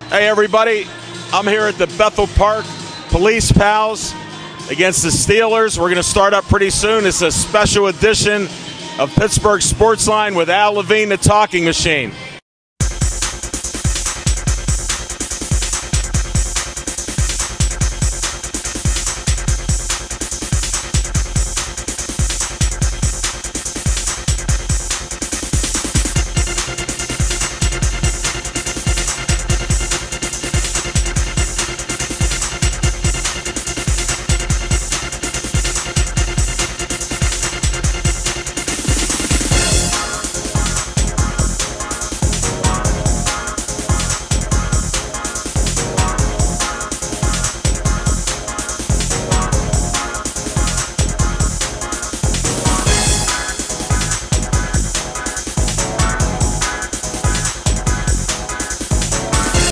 Hey everybody, I'm here at the Bethel Park Police Pals against the Steelers. We're going to start up pretty soon. It's a special edition of Pittsburgh Sportsline with Al Levine, the Talking Machine.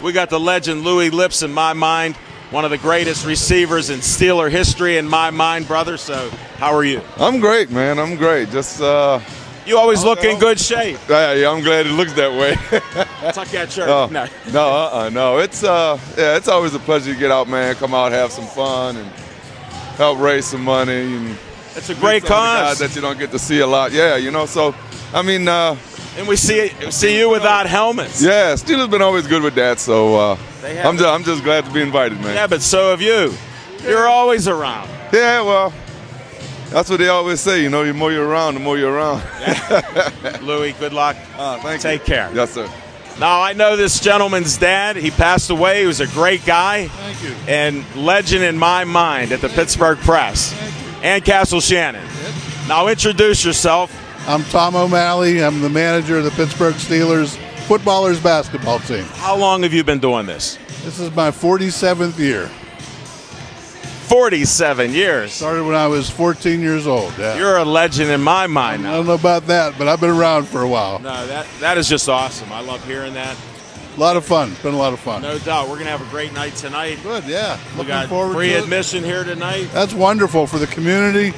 We got the legend Louis Lips in my mind, one of the greatest receivers in Steeler history in my mind, brother. So how are you? I'm great, man. I'm great. Just you always look in good shape. Yeah, I'm glad it looks that way. Tuck that shirt. No. It's always a pleasure to get out, man. Come out, have some fun, and help raise some money. And it's a great cause that you don't get to see a lot. Yeah, you know. So, I mean. And we see you without helmets. Yeah, Steelers been always good with that, so I'm just glad to be invited, man. Yeah, but so have you. You're always around. Yeah, well, that's what they always say. You know, the more you're around, the more you're around. Yeah. Louis, good luck. Thank you. Take care. Yes, sir. Now, I know this gentleman's dad. He passed away. He was a great guy. Thank you. And legend in my mind at the Pittsburgh Press. And Castle Shannon. Yep. Now, introduce yourself. I'm Tom O'Malley. I'm the manager of the Pittsburgh Steelers footballers basketball team. How long have you been doing this? This is my 47th year. 47 years. Started when I was 14 years old. Yeah. You're a legend in my mind I now. don't know about that, but I've been around for a while. No, that is just awesome. I love hearing that. A lot of fun. It's been a lot of fun. No doubt. We're going to have a great night tonight. Good, yeah. We Looking got forward free to admission here tonight. That's wonderful for the community.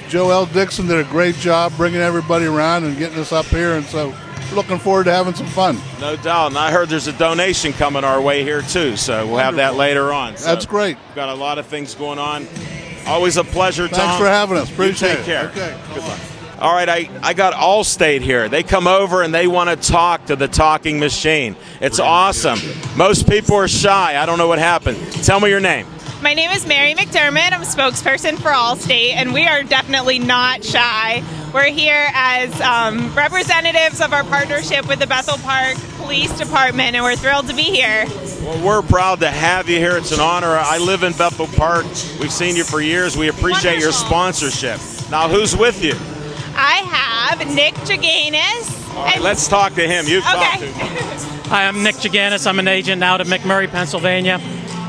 Joe L. Dixon did a great job bringing everybody around and getting us up here, and so we're looking forward to having some fun. No doubt. And I heard there's a donation coming our way here, too, so we'll have that later on. So that's great. We've got a lot of things going on. Always a pleasure, Tom. Thanks for having us. Appreciate it. Take care. Okay. Good luck. All right, I got Allstate here. They come over and they want to talk to the Talking Machine. It's awesome. Most people are shy. I don't know what happened. Tell me your name. My name is Mary McDermott. I'm a spokesperson for Allstate, and we are definitely not shy. We're here as representatives of our partnership with the Bethel Park Police Department, and we're thrilled to be here. Well, we're proud to have you here. It's an honor. I live in Bethel Park. We've seen you for years. We appreciate your sponsorship. Now, who's with you? I have Nick Jaganis. All right, let's talk to him. You've talked to him. Hi, I'm Nick Jaganis. I'm an agent out of McMurray, Pennsylvania.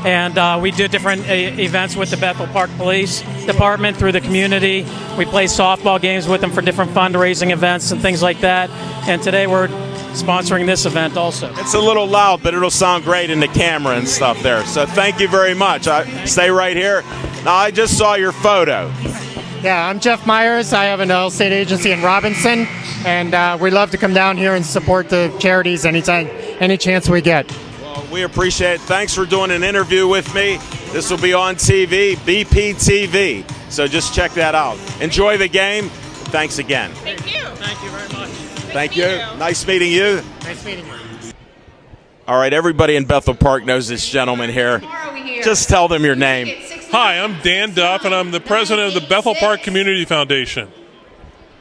And we do different events with the Bethel Park Police Department through the community. We play softball games with them for different fundraising events and things like that. And today we're sponsoring this event also. It's a little loud, but it'll sound great in the camera and stuff there. So thank you very much. Stay right here. Now, I just saw your photo. Yeah, I'm Jeff Myers. I have an Allstate agency in Robinson, and we love to come down here and support the charities any chance we get. Well, we appreciate it. Thanks for doing an interview with me. This will be on TV, BPTV. So just check that out. Enjoy the game. Thanks again. Thank you. Thank you very much. Thank you. Nice meeting you. Nice meeting you. All right, everybody in Bethel Park knows this gentleman here. Just tell them your name. Hi, I'm Dan Duff, and I'm the president of the Bethel Park Community Foundation.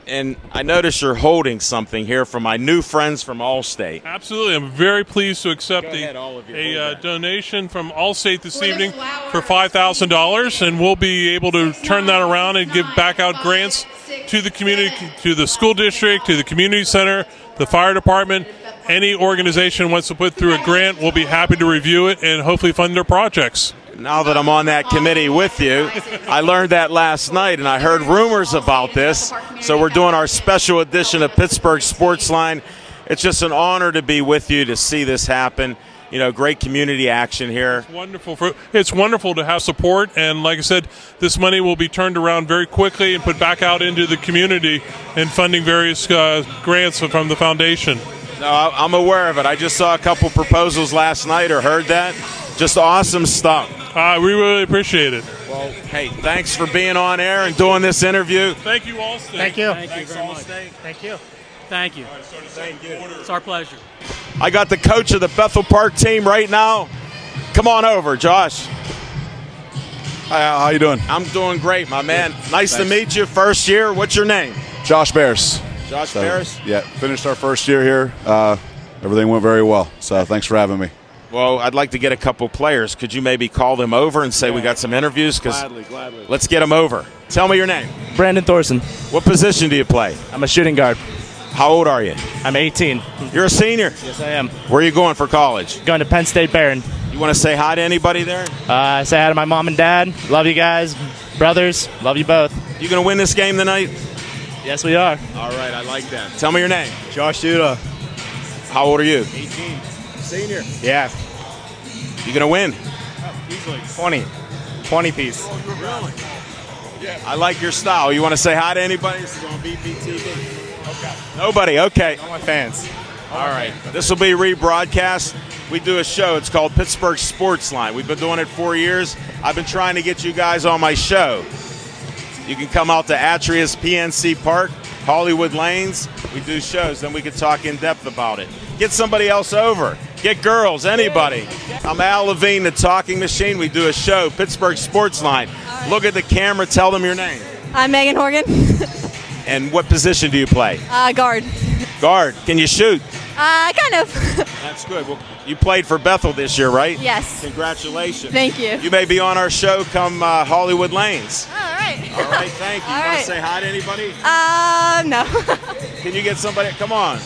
And I notice you're holding something here from my new friends from Allstate. Absolutely. I'm very pleased to accept a donation from Allstate this evening for $5,000, and we'll be able to turn that around and give back out grants to the community, to the school district, to the community center, the fire department. Any organization wants to put through a grant, we'll be happy to review it and hopefully fund their projects. Now that I'm on that committee with you, I learned that last night, and I heard rumors about this. So we're doing our special edition of Pittsburgh Sportsline. It's just an honor to be with you to see this happen. You know, great community action here. It's wonderful to have support, and like I said, this money will be turned around very quickly and put back out into the community and funding various grants from the foundation. No, I'm aware of it. I just saw a couple proposals last night or heard that. Just awesome stuff. We really appreciate it. Well, hey, thanks for being on air and doing this interview. Thank you, Allstate. Thank you. Thank you very much. Thank you. Thank you. Thank you. It's our pleasure. I got the coach of the Bethel Park team right now. Come on over, Josh. Hi, how you doing? I'm doing great, my man. Nice to Thanks. meet you. First year. What's your name? Josh Bears. Josh Ferris. Yeah, finished our first year here. Everything went very well. So thanks for having me. Well, I'd like to get a couple players. Could you maybe call them over and say we got some interviews? Gladly. Let's get them over. Tell me your name. Brandon Thorson. What position do you play? I'm a shooting guard. How old are you? I'm 18. You're a senior. Yes, I am. Where are you going for college? Going to Penn State Barron. You want to say hi to anybody there? I say hi to my mom and dad. Love you guys. Brothers, love you both. You going to win this game tonight? Yes, we are. All right, I like that. Tell me your name. Josh Duda. How old are you? 18. Senior. Yeah. You going to win? Easily. 20. 20 piece. I like your style. You want to say hi to anybody? This is on BPTV. Okay. Nobody. Okay. All my fans. All right. This will be rebroadcast. We do a show. It's called Pittsburgh Sports Line. We've been doing it 4 years. I've been trying to get you guys on my show. You can come out to Atrius PNC Park, Hollywood Lanes. We do shows. Then we can talk in depth about it. Get somebody else over. Get girls, anybody. I'm Al Levine, the talking machine. We do a show, Pittsburgh Sports Line. Look at the camera. Tell them your name. I'm Megan Horgan. And what position do you play? Guard. Guard. Can you shoot? Kind of. That's good. Well, you played for Bethel this year, right? Yes. Congratulations. Thank you. You may be on our show come Hollywood Lanes. All right. All right, thank you. All You want right. to say hi to anybody? No. Can you get somebody? Come on.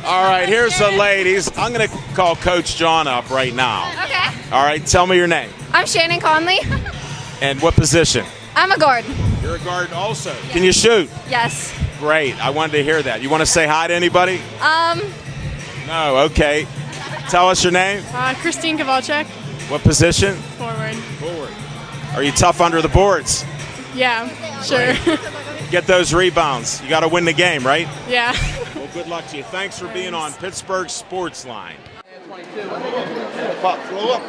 All right, here's the ladies. I'm going to call Coach John up right now. Okay. All right, tell me your name. I'm Shannon Conley. And what position? I'm a guard. You're a guard also. Can you shoot? Yes. Great. I wanted to hear that. You want to say hi to anybody? No, okay. Tell us your name. Christine Kowalczyk. What position? Forward. Forward. Are you tough under the boards? Yeah. Sure. Get those rebounds. You got to win the game, right? Yeah. Well, good luck to you. Thanks for being on Pittsburgh Sports Line. Pop, flow up.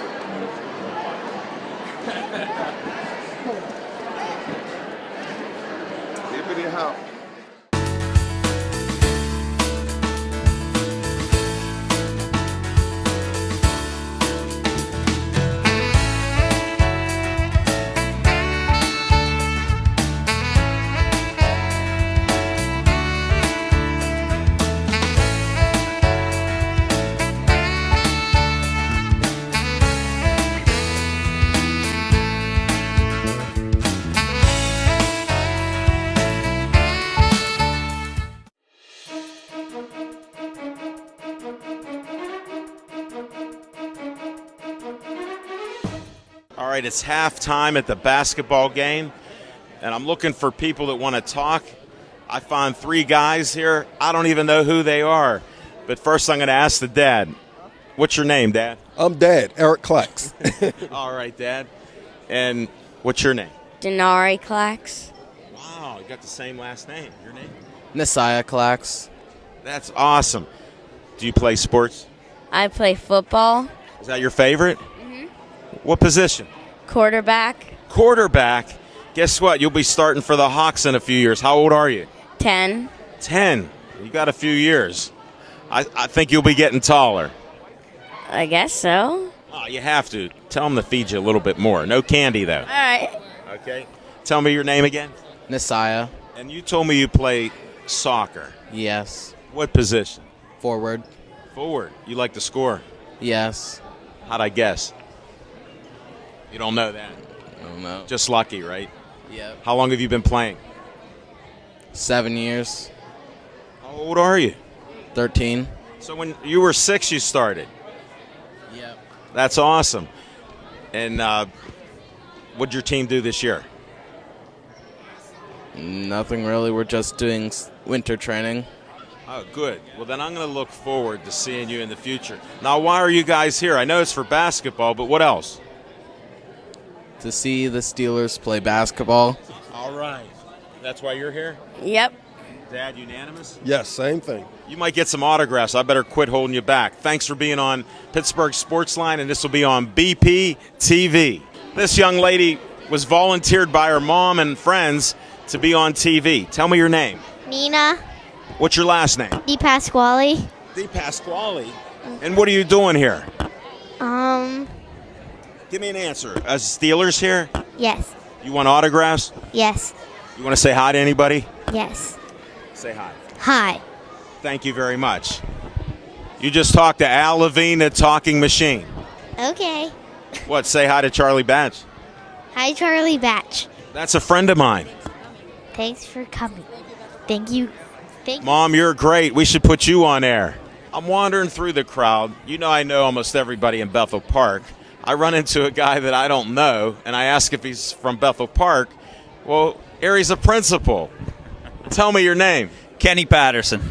Hippity hop. All right, it's halftime at the basketball game, and I'm looking for people that want to talk. I found 3 guys here. I don't even know who they are. But first I'm going to ask the dad. What's your name, Dad? I'm Dad, Eric Klex. All right, Dad. And what's your name? Denari Clax. Wow, you got the same last name. Your name? Nasiah Clax. That's awesome. Do you play sports? I play football. Is that your favorite? Mm-hmm. What position? Quarterback. Quarterback. Guess what? You'll be starting for the Hawks in a few years. How old are you? 10. 10. You got a few years. I think you'll be getting taller. I guess so. Oh, you have to. Tell them to feed you a little bit more. No candy, though. All right. Okay. Tell me your name again. Nasiah. And you told me you play soccer. Yes. What position? Forward. Forward. You like to score. Yes. How'd I guess? You don't know that. I don't know. Just lucky, right? Yep. How long have you been playing? 7 years. How old are you? 13. So when you were 6, you started. Yep. That's awesome. And what'd your team do this year? Nothing really. We're just doing winter training. Oh, good. Well, then I'm going to look forward to seeing you in the future. Now, why are you guys here? I know it's for basketball, but what else? To see the Steelers play basketball. All right. That's why you're here? Yep. Dad, unanimous? Yes, same thing. You might get some autographs. I better quit holding you back. Thanks for being on Pittsburgh Sportsline, and this will be on BP TV. This young lady was volunteered by her mom and friends to be on TV. Tell me your name. Nina What's your last name? Di Pasquale. Di Pasquale. And what are you doing here? Give me an answer. As Steelers here? Yes. You want autographs? Yes. You want to say hi to anybody? Yes. Say hi. Hi. Thank you very much. You just talked to Al Levine, the talking machine. Okay. What, say hi to Charlie Batch? Hi, Charlie Batch. That's a friend of mine. Thanks for coming. Thank you. Mom, you're great. We should put you on air. I'm wandering through the crowd. You know I know almost everybody in Bethel Park. I run into a guy that I don't know, and I ask if he's from Bethel Park. Well, Harry's a principal. Tell me your name. Kenny Patterson.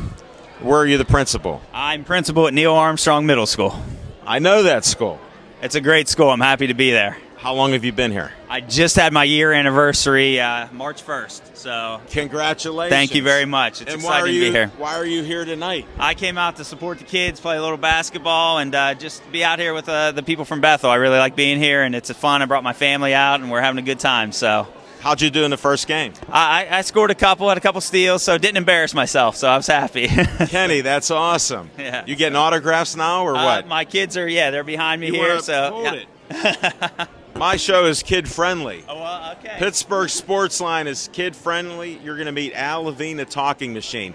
Where are you the principal? I'm principal at Neil Armstrong Middle School. I know that school. It's a great school. I'm happy to be there. How long have you been here? I just had my year anniversary March 1st. So congratulations. Thank you very much. It's exciting to be here. Why are you here tonight? I came out to support the kids, play a little basketball, and just be out here with the people from Bethel. I really like being here, and it's fun. I brought my family out, and we're having a good time. So, how'd you do in the first game? I scored had a couple steals, so didn't embarrass myself. So I was happy. Kenny, that's awesome. Yeah. You getting autographs now or what? My kids are they're behind me you here. So hold it. My show is kid-friendly. Oh, well, okay. Pittsburgh Sportsline is kid-friendly. You're going to meet Al Levine, the talking machine.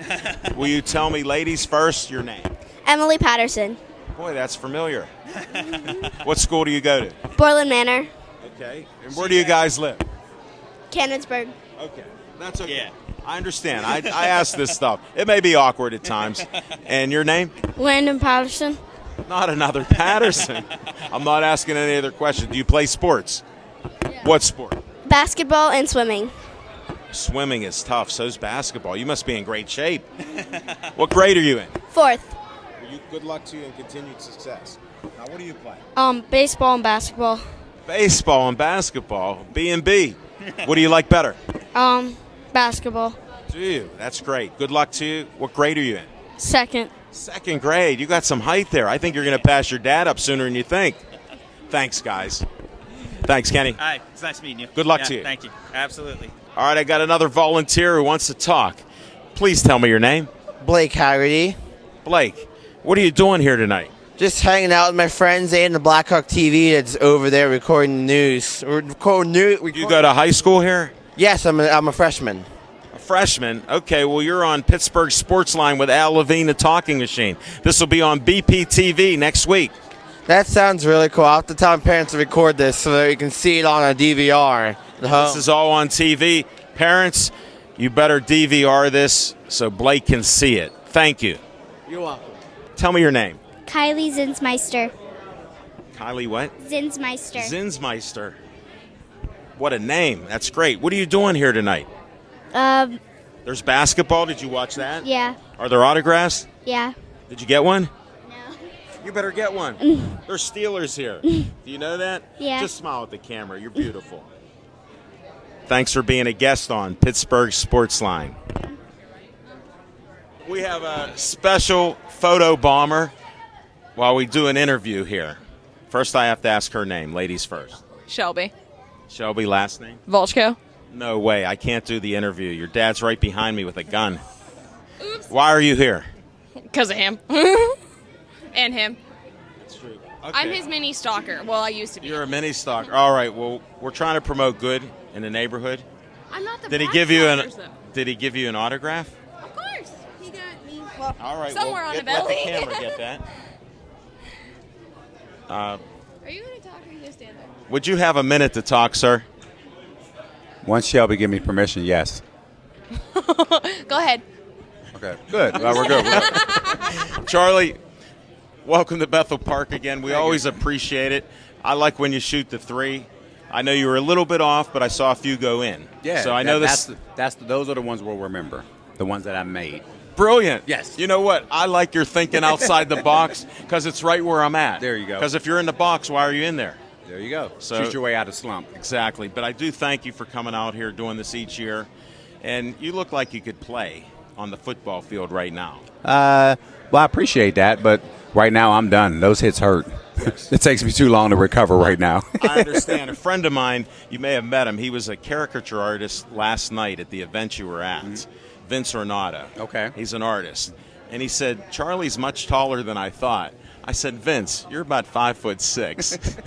Will you tell me, ladies first, your name? Emily Patterson. Boy, that's familiar. What school do you go to? Borland Manor. Okay. And where do you guys live? Cannonsburg. Okay. That's okay. Yeah. I understand. I ask this stuff. It may be awkward at times. And your name? Landon Patterson. Not another Patterson. I'm not asking any other questions. Do you play sports? Yeah. What sport? Basketball and swimming. Swimming is tough. So's basketball. You must be in great shape. What grade are you in? 4th. Good luck to you and continued success. Now, what do you play? Baseball and basketball. Baseball and basketball. B&B. What do you like better? Basketball. Do you? That's great. Good luck to you. What grade are you in? 2nd. 2nd grade. You got some height there. I think you're going to pass your dad up sooner than you think. Thanks, guys. Thanks, Kenny. Hi. It's nice meeting you. Good luck to you. Thank you. Absolutely. All right, I got another volunteer who wants to talk. Please tell me your name. Blake Haggerty. Blake, what are you doing here tonight? Just hanging out with my friends and the Blackhawk TV that's over there recording the news. You go to high school here? Yes, I'm a freshman. Freshman. Okay, well, you're on Pittsburgh Sportsline with Al Levine, the talking machine. This will be on BP TV next week. That sounds really cool. I'll have to tell my parents to record this so that we can see it on a DVR. This is all on TV. Parents, you better DVR this so Blake can see it. Thank you. You're welcome. Tell me your name. Kylie Zinsmeister. Kylie what? Zinsmeister. Zinsmeister. What a name. That's great. What are you doing here tonight? There's basketball. Did you watch that? Yeah. Are there autographs? Yeah. Did you get one? No. You better get one. There's Steelers here. Do you know that? Yeah. Just smile at the camera. You're beautiful. Thanks for being a guest on Pittsburgh Sportsline. We have a special photo bomber while we do an interview here. First, I have to ask her name. Ladies first. Shelby. Shelby, last name? Volchko. No way. I can't do the interview. Your dad's right behind me with a gun. Oops. Why are you here? Because of him. And him. That's true. Okay. I'm his mini stalker. Well, I used to be. You're a mini stalker. All right. Well, we're trying to promote good in the neighborhood. I'm not the Did he black give you stalkers, though. Did he give you an autograph? Of course. He got me. Well, all right. somewhere well, on the let belly. the camera get that. Are you going to talk or are you going to stand there? Would you have a minute to talk, sir? Once Shelby give me permission, yes. Go ahead. Okay, good. Well, we're good. Charlie, welcome to Bethel Park again. We always appreciate it. I like when you shoot the three. I know you were a little bit off, but I saw a few go in. Yeah. So I know this. Those are the ones we'll remember. The ones that I made. Brilliant. Yes. You know what? I like your thinking outside the box because it's right where I'm at. There you go. Because if you're in the box, why are you in there? There you go. So, shoot your way out of slump. Exactly. But I do thank you for coming out here doing this each year. And you look like you could play on the football field right now? Well, I appreciate that, but right now I'm done. Those hits hurt. It takes me too long to recover right now. I understand. A friend of mine, you may have met him. He was a caricature artist last night at the event you were at. Vince Renato. Okay. He's an artist. And he said, Charlie's much taller than I thought. I said, Vince, you're about 5'6".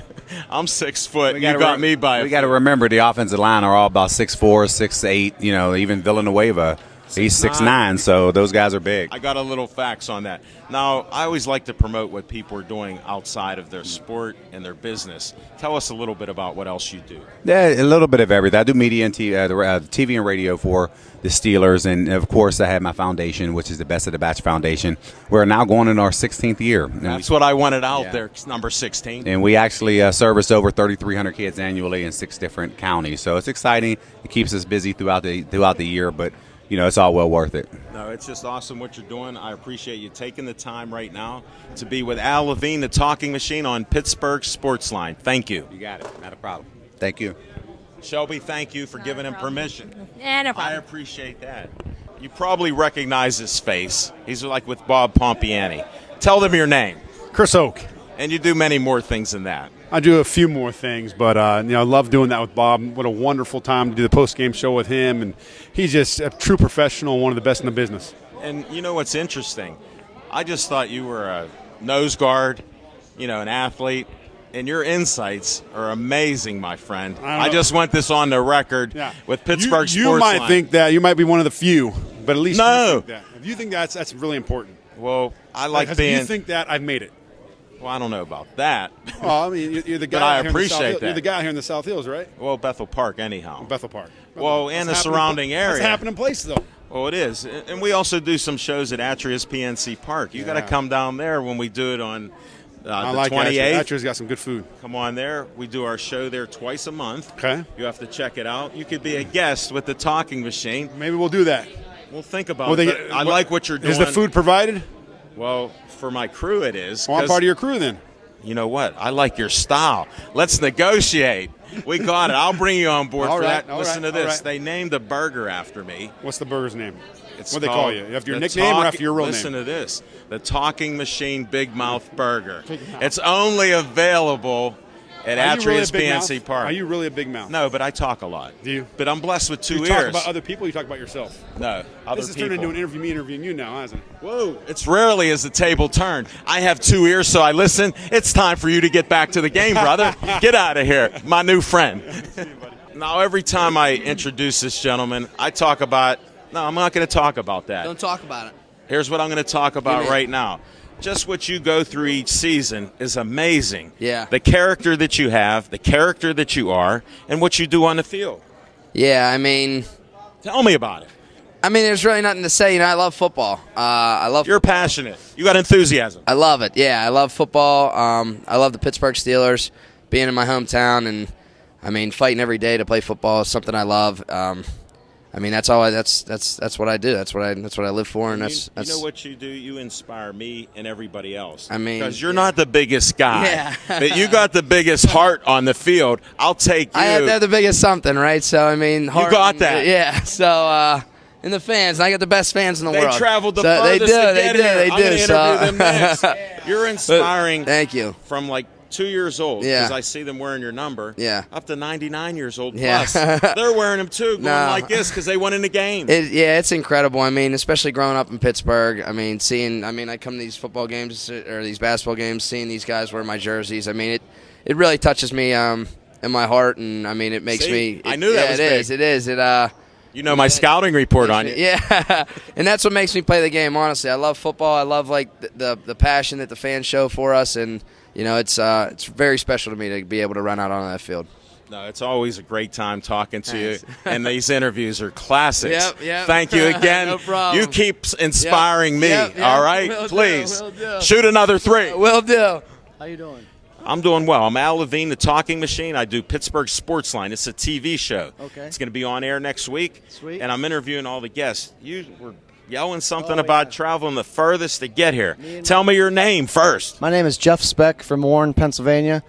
I'm 6 foot. You got me by. We got to remember the offensive line are all about 6'4", 6'8". You know, even Villanueva, he's 6'9". So those guys are big. I got a little facts on that. Now, I always like to promote what people are doing outside of their sport and their business. Tell us a little bit about what else you do. Yeah, a little bit of everything. I do media and TV and radio for the Steelers, and of course I have my foundation, which is the Best of the Batch Foundation. We're now going in our 16th year. That's what I wanted out there, number 16. And we actually service over 3,300 kids annually in 6 different counties. So it's exciting. It keeps us busy throughout the year, but you know, it's all well worth it. No, it's just awesome what you're doing. I appreciate you taking the time right now to be with Al Levine, the Talking Machine, on Pittsburgh Sportsline. Thank you. You got it. Not a problem. Thank you. Shelby, thank you for giving him permission. Yeah, no problem. I appreciate that. You probably recognize his face. He's like with Bob Pompiani. Tell them your name. Chris Oak. And you do many more things than that. I do a few more things, but I love doing that with Bob. What a wonderful time to do the post-game show with him, and he's just a true professional, one of the best in the business. And you know what's interesting? I just thought you were a nose guard, an athlete, and your insights are amazing, my friend. I just want this on the record with Pittsburgh Sportsline. You might think that. You might be one of the few, but at least no. You think that. If you think that's really important. Well, I like if being. If you think that, I've made it. Well, I don't know about that. Well, I mean, you're the guy. But I here appreciate in the South that. You're the guy here in the South Hills, right? Well, Bethel Park, anyhow. Bethel Park. Well, and the surrounding area. It's a happening place, though. Well, it is. And we also do some shows at Atria's PNC Park. You got to come down there when we do it on the 28th. Atria's got some good food. Come on there. We do our show there twice a month. Okay. You have to check it out. You could be a guest with the Talking Machine. Maybe we'll do that. We'll think about it. I like what you're doing. Is the food provided? Well, for my crew it is. Well, I'm part of your crew then. You know what? I like your style. Let's negotiate. We got it. I'll bring you on board for that. Listen to this. They named a burger after me. What's the burger's name? What do they call you? After your nickname or after your real name? Listen to this. The Talking Machine Big Mouth Burger. It's only available at Atria's PNC Park. Are you really a big mouth? No, but I talk a lot. Do you? But I'm blessed with 2 ears. You talk about other people or you talk about yourself? No, other This has people. turned into an interview, me interviewing you now, hasn't it? Whoa, it's rarely is the table turned. I have 2 ears, so I listen. It's time for you to get back to the game, brother. Get out of here, my new friend. Now, every time I introduce this gentleman, I talk about – no, I'm not going to talk about that. Don't talk about it. Here's what I'm going to talk about right now. Just what you go through each season is amazing. Yeah. The character that you have, the character that you are, and what you do on the field. Yeah, I mean. Tell me about it. I mean, there's really nothing to say. I love football. You're passionate. You got enthusiasm. I love it. Yeah, I love football. I love the Pittsburgh Steelers, being in my hometown, and I mean, fighting every day to play football is something I love. I mean, that's all. That's what I do. That's what I live for, and that's. You know what you do? You inspire me and everybody else. I mean, because you're not the biggest guy, yeah. But you got the biggest heart on the field. I'll take you. I have to have the biggest something, right? So I mean, you got that, yeah. So and the fans, I got the best fans in the world. They traveled the so furthest to get here. They do. I'm gonna interview so. them next. You're inspiring. Thank you. From like 2 years old, because Yeah. I see them wearing your number. Yeah. Up to 99 years old Yeah. plus. They're wearing them too, going No. like this because they won in the game. It's incredible. I mean, especially growing up in Pittsburgh. I mean, I come to these football games or these basketball games, seeing these guys wear my jerseys. I mean, it really touches me in my heart, and I mean, it makes me. I knew that was big. It is. You know my scouting report on you. Yeah, and that's what makes me play the game. Honestly, I love football. I love like the passion that the fans show for us, and it's very special to me to be able to run out on that field. No, it's always a great time talking to you, and these interviews are classics. Yep. Thank you again. No problem. You keep inspiring me. Yep. All right, Will please do. shoot another 3. Will do. How you doing? I'm doing well. I'm Al Levine, the Talking Machine. I do Pittsburgh Sportsline. It's a TV show. Okay. It's going to be on air next week. Sweet. And I'm interviewing all the guests. You were yelling something about traveling the furthest to get here. Tell me your name first. My name is Jeff Speck from Warren, Pennsylvania,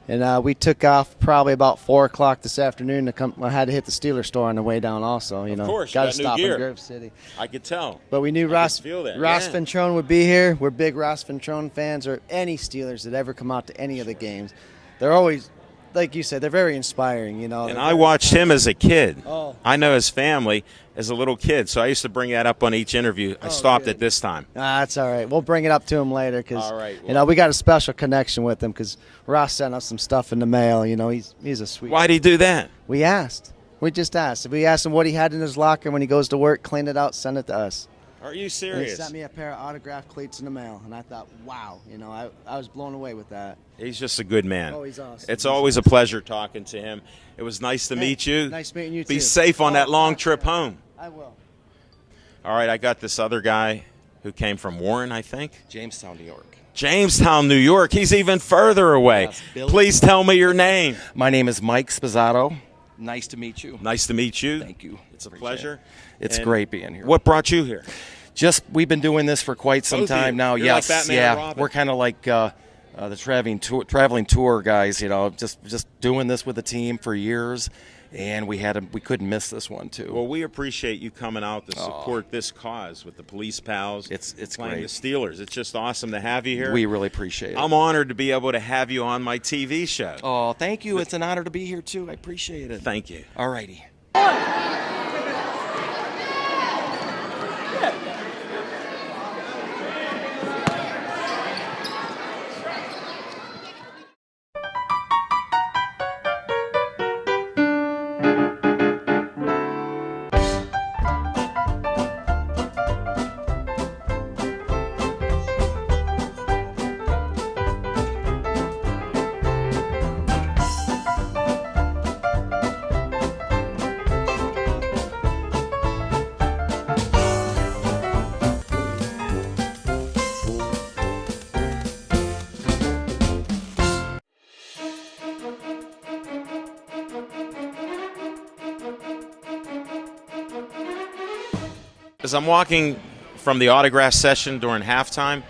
And we took off probably about 4 o'clock this afternoon to come. I had to hit the Steelers store on the way down also. Of course, got you to got new stop gear. in Grove City. I could tell. But we knew I Ross could feel that. Yeah. Ventrone would be here. We're big Ross Ventrone fans, or any Steelers that ever come out to any of the games. They're always, like you said, they're very inspiring. And I watched him as a kid. Oh. I know his family as a little kid, so I used to bring that up on each interview. I stopped at this time. That's all right. We'll bring it up to him later because All right, we got a special connection with him because Ross sent us some stuff in the mail. He's a sweet. Why'd he do that? We asked. We just asked. We asked him what he had in his locker when he goes to work. Clean it out. Send it to us. Are you And he serious? sent me a pair of autographed cleats in the mail, and I thought, wow. I was blown away with that. He's just a good man. Oh, he's awesome. It's always a pleasure talking to him. It was nice to meet you. Nice meeting you, Be too. safe on that long trip home. I will. All right, I got this other guy who came from Warren, I think. Jamestown, New York. Jamestown, New York. He's even further away. Yes, Bill. Please tell me your name. My name is Mike Spizzato. Nice to meet you. Nice to meet you. Thank you. It's a pleasure. It's And great being here. What brought you here? Just we've been doing this for quite some Both of time you. now. You're Yes, like Batman yeah. and Robin. We're kind of like the traveling tour guys. Just doing this with the team for years, and we couldn't miss this one too. Well, we appreciate you coming out to support this cause with the Police Pals. It's playing great. the Steelers. It's just awesome to have you here. We really appreciate it. I'm honored to be able to have you on my TV show. Oh, thank you. It's an honor to be here too. I appreciate it. Thank you. All righty. As I'm walking from the autograph session during halftime,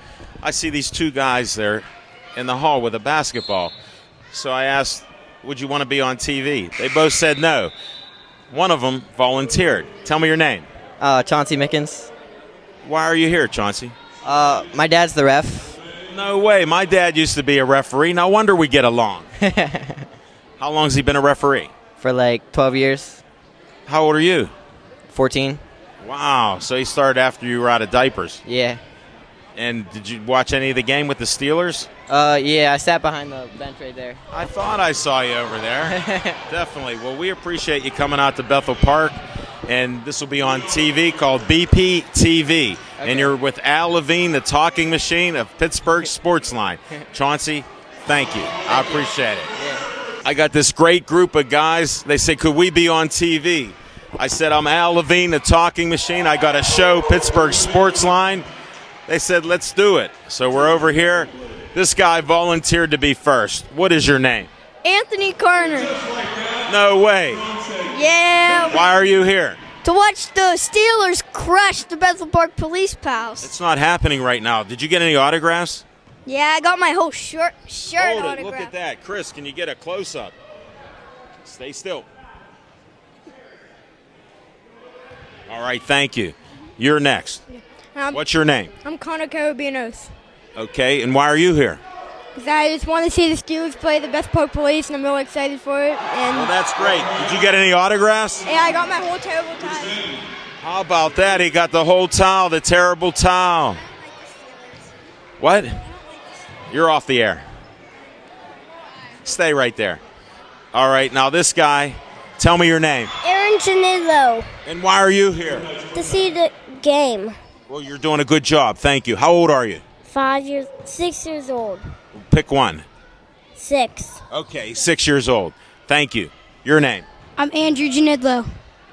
I see these two guys there in the hall with a basketball. So I asked, would you want to be on TV? They both said no. One of them volunteered. Tell me your name. Chauncey Mickens. Why are you here, Chauncey? My dad's the ref. No way. My dad used to be a referee. No wonder we get along. How long has he been a referee? For like 12 years. How old are you? 14. Wow. So he started after you were out of diapers. Yeah. And did you watch any of the game with the Steelers? Yeah, I sat behind the bench right there. I thought I saw you over there. Definitely. Well, we appreciate you coming out to Bethel Park. And this will be on TV called BP TV. Okay. And you're with Al Levine, the talking machine of Pittsburgh Sportsline. Chauncey, thank you. I appreciate it. Yeah. I got this great group of guys. They say, could we be on TV? I said, I'm Al Levine, the talking machine. I got a show, Pittsburgh Sportsline. They said, let's do it. So we're over here. This guy volunteered to be first. What is your name? Anthony Carter. No way. Yeah. Why are you here? To watch the Steelers crush the Bethel Park Police Pals. It's not happening right now. Did you get any autographs? Yeah, I got my whole shirt Hold it. autographed. Look at that. Chris, can you get a close-up? Stay still. All right, thank you. You're next. What's your name? I'm Connor Carabinos. Okay, and why are you here? Because I just want to see the Steelers play the Bethel Park Police, and I'm really excited for it. And Well, that's great. Did you get any autographs? yeah, I got my whole terrible time. How about that? He got the whole towel, the terrible towel. What? You're off the air. Stay right there. All right, now this guy, tell me your name. Aaron Janillo. And why are you here? To see the game. Well, you're doing a good job. Thank you. How old are you? 6 years old. Pick one. 6. Okay, 6 years old. Thank you. Your name. I'm Andrew Janidlo.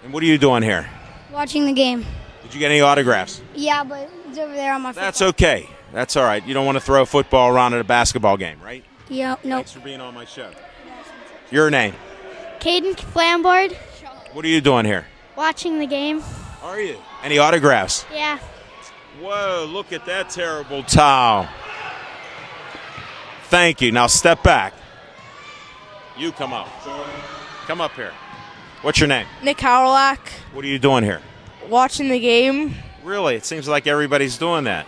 And what are you doing here? Watching the game. Did you get any autographs? Yeah, but it's over there on my phone. That's okay. That's all right. You don't want to throw a football around at a basketball game, right? Yeah, no. Thanks for being on my show. Your name. Caden Flambard. What are you doing here? Watching the game. Are you? Any autographs? Yeah. Whoa, look at that terrible towel. Thank you. Now step back. You come up. Come up here. What's your name? Nick Howlack, What are you doing here? watching the game. Really? It seems like everybody's doing that.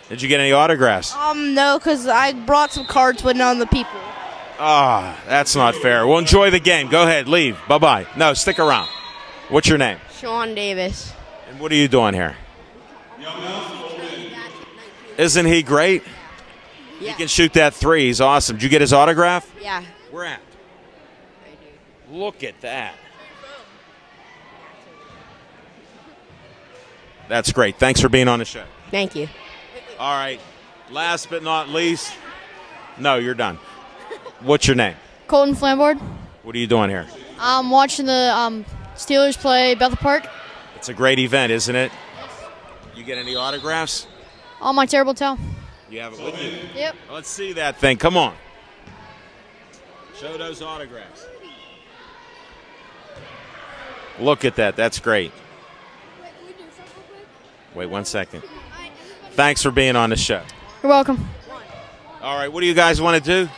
Did you get any autographs? No, because I brought some cards with none of the people. Ah, that's not fair. Well, enjoy the game. Go ahead. Leave. Bye-bye. No, stick around. What's your name? Sean Davis. And what are you doing here? Isn't he great? Yeah. He can shoot that three. He's awesome. Did you get his autograph? Yeah. Where at? Look at that. That's great. Thanks for being on the show. Thank you. All right. Last but not least. No, you're done. What's your name? Colton Flamboard. What are you doing here? I'm watching the Steelers play Bethel Park. It's a great event, isn't it? You get any autographs? On my terrible towel. You have it with you? Yep. Let's see that thing. Come on. Show those autographs. Look at that. That's great. Wait 1 second. Thanks for being on the show. You're welcome. All right, what do you guys want to do?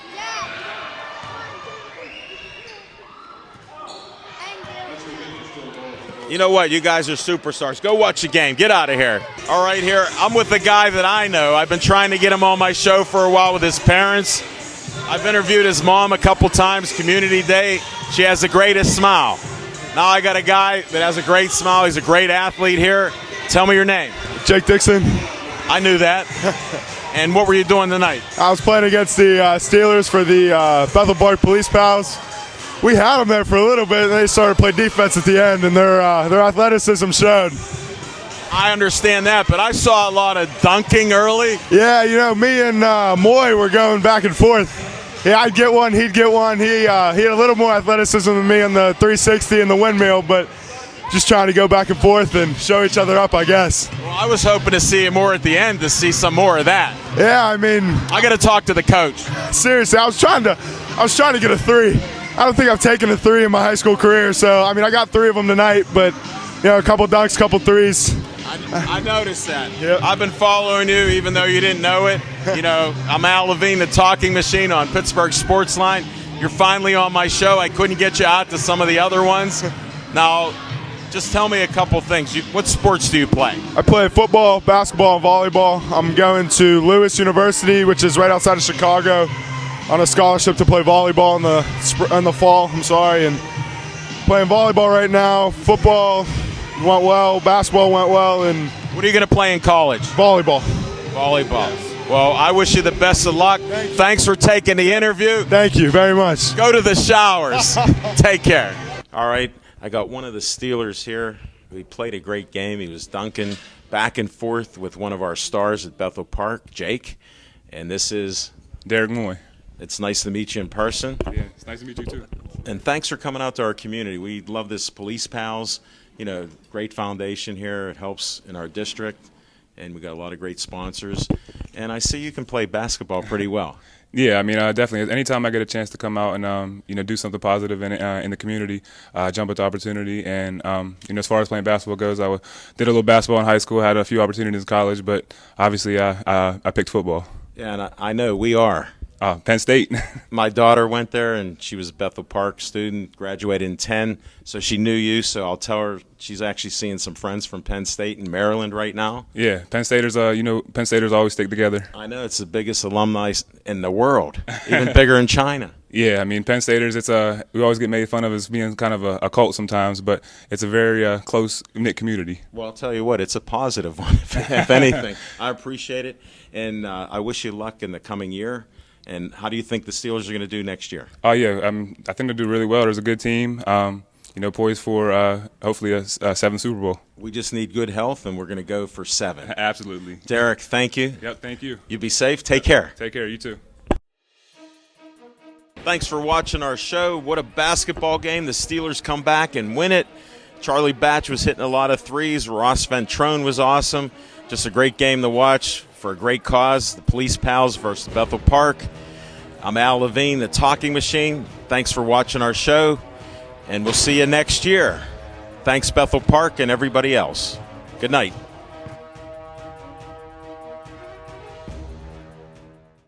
You know what? You guys are superstars. Go watch the game. Get out of here. All right, here. I'm with a guy that I know. I've been trying to get him on my show for a while with his parents. I've interviewed his mom a couple times, Community Day. She has the greatest smile. Now I got a guy that has a great smile. He's a great athlete here. Tell me your name. Jake Dixon. I knew that. And what were you doing tonight? I was playing against the Steelers for the Bethel Park Police Pals. We had them there for a little bit, and they started to play defense at the end, and their athleticism showed. I understand that, but I saw a lot of dunking early. Yeah, you know, me and Moy were going back and forth. Yeah, I'd get one, he'd get one. He had a little more athleticism than me on the 360 and the windmill, but just trying to go back and forth and show each other up, I guess. Well, I was hoping to see more at the end to see some more of that. Yeah, I mean, I got to talk to the coach. Seriously, I was trying to get a three. I don't think I've taken a three in my high school career, so I mean, I got 3 of them tonight, but you know, a couple dunks, couple threes. I noticed that. Yep. I've been following you, even though you didn't know it. You know, I'm Al Levine, the talking machine on Pittsburgh Sportsline. You're finally on my show. I couldn't get you out to some of the other ones. Now, just tell me a couple things. What sports do you play? I play football, basketball, and volleyball. I'm going to Lewis University, which is right outside of Chicago, on a scholarship to play volleyball in the fall. I'm sorry, and playing volleyball right now. Football went well, basketball went well, and what are you going to play in college? Volleyball. Volleyball. Well, I wish you the best of luck. Thanks for taking the interview. Thank you very much. Go to the showers. Take care. All right. I got one of the Steelers here. He played a great game. He was dunking back and forth with one of our stars at Bethel Park, Jake. And this is Derek Moy. It's nice to meet you in person. Yeah, it's nice to meet you too. And thanks for coming out to our community. We love this Police Pals. You know, great foundation here. It helps in our district. And we got a lot of great sponsors. And I see you can play basketball pretty well. Yeah, I mean, definitely. Anytime I get a chance to come out and you know, do something positive in the community, jump at the opportunity. And you know, as far as playing basketball goes, I did a little basketball in high school, had a few opportunities in college, but obviously I picked football. Yeah, and I know we are. Penn State. My daughter went there, and she was a Bethel Park student, graduated in 10, so she knew you. So I'll tell her she's actually seeing some friends from Penn State in Maryland right now. Yeah, Penn Staters, you know, Penn Staters always stick together. I know, it's the biggest alumni in the world, even bigger in China. Yeah, I mean, Penn Staters, we always get made fun of as being kind of a cult sometimes, but it's a very close-knit community. Well, I'll tell you what, it's a positive one, if anything. I appreciate it, and I wish you luck in the coming year. And how do you think the Steelers are going to do next year? Oh, yeah, I think they'll do really well. There's a good team, you know, poised for hopefully a 7th Super Bowl. We just need good health, and we're going to go for 7. Absolutely. Derek, thank you. Yep, thank you. You be safe. Take care. Take care. You too. Thanks for watching our show. What a basketball game. The Steelers come back and win it. Charlie Batch was hitting a lot of threes. Ross Ventrone was awesome. Just a great game to watch for a great cause. The Police Pals versus Bethel Park. I'm Al Levine, the talking machine. Thanks for watching our show, and we'll see you next year. Thanks, Bethel Park and everybody else. Good night.